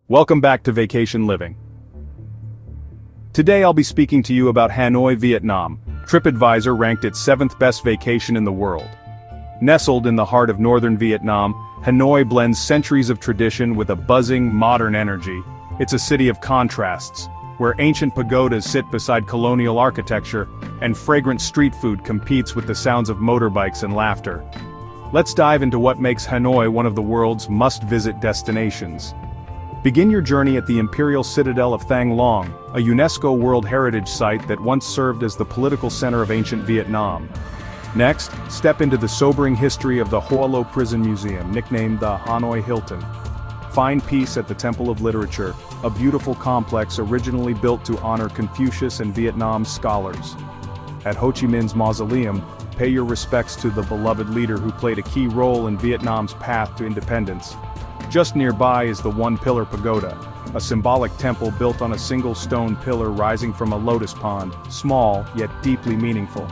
Welcome back to Vacation Living. Today I'll be speaking to you about Hanoi, Vietnam. TripAdvisor ranked it 7th best vacation in the world. Nestled in the heart of northern Vietnam, Hanoi blends centuries of tradition with a buzzing, modern energy. It's a city of contrasts, where ancient pagodas sit beside colonial architecture, and fragrant street food competes with the sounds of motorbikes and laughter. Let's dive into what makes Hanoi one of the world's must-visit destinations. Begin your journey at the Imperial Citadel of Thang Long, a UNESCO World Heritage Site that once served as the political center of ancient Vietnam. Next, step into the sobering history of the Hoa Lo Prison Museum, nicknamed the Hanoi Hilton. Find peace at the Temple of Literature, a beautiful complex originally built to honor Confucius and Vietnam's scholars. At Ho Chi Minh's mausoleum, pay your respects to the beloved leader who played a key role in Vietnam's path to independence. Just nearby is the One Pillar Pagoda, a symbolic temple built on a single stone pillar rising from a lotus pond, small yet deeply meaningful.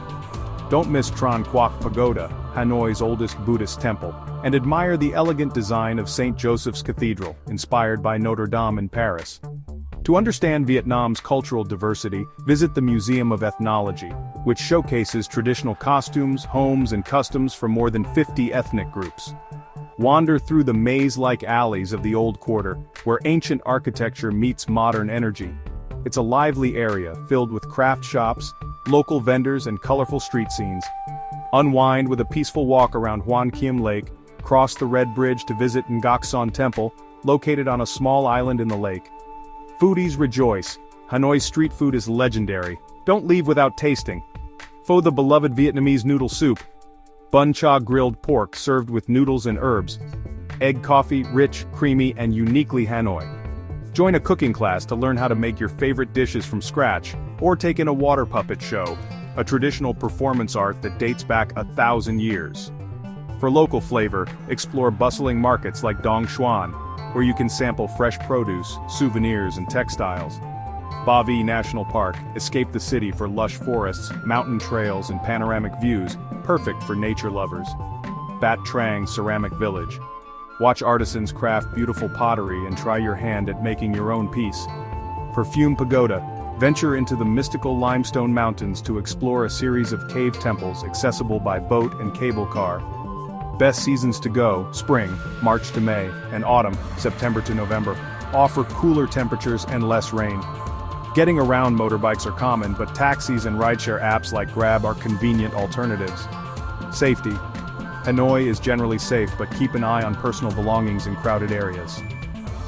Don't miss Tran Quoc Pagoda, Hanoi's oldest Buddhist temple, and admire the elegant design of St. Joseph's Cathedral, inspired by Notre Dame in Paris. To understand Vietnam's cultural diversity, visit the Museum of Ethnology, which showcases traditional costumes, homes, and customs from more than 50 ethnic groups. Wander through the maze-like alleys of the Old Quarter, where ancient architecture meets modern energy. It's a lively area filled with craft shops, local vendors, and colorful street scenes. Unwind with a peaceful walk around Hoan Kiem Lake, cross the Red Bridge to visit Ngoc Son Temple, located on a small island in the lake. Foodies rejoice. Hanoi's street food is legendary. Don't leave without tasting. Pho, the beloved Vietnamese noodle soup. Bun cha grilled pork served with noodles and herbs. Egg coffee, rich, creamy, and uniquely Hanoi. Join a cooking class to learn how to make your favorite dishes from scratch, or take in a water puppet show, a traditional performance art that dates back 1,000 years. For local flavor, explore bustling markets like Dong Xuan, where you can sample fresh produce, souvenirs, and textiles. Ba Vi National Park, escape the city for lush forests, mountain trails, and panoramic views, perfect for nature lovers. Bat Trang Ceramic Village. Watch artisans craft beautiful pottery and try your hand at making your own piece. Perfume Pagoda, venture into the mystical limestone mountains to explore a series of cave temples accessible by boat and cable car. Best seasons to go, spring, March to May, and autumn, September to November, offer cooler temperatures and less rain. Getting around motorbikes are common, but taxis and rideshare apps like Grab are convenient alternatives. Safety. Hanoi is generally safe, but keep an eye on personal belongings in crowded areas.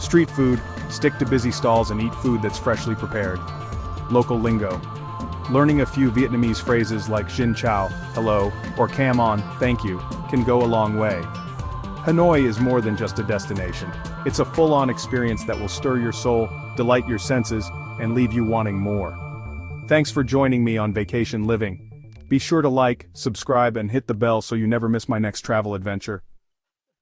Street food, stick to busy stalls and eat food that's freshly prepared. Local lingo. Learning a few Vietnamese phrases like Xin Chào, hello, or Cam on, thank you, can go a long way. Hanoi is more than just a destination. It's a full-on experience that will stir your soul, delight your senses, and leave you wanting more. Thanks for joining me on Vacation Living. Be sure to like, subscribe, and hit the bell so you never miss my next travel adventure.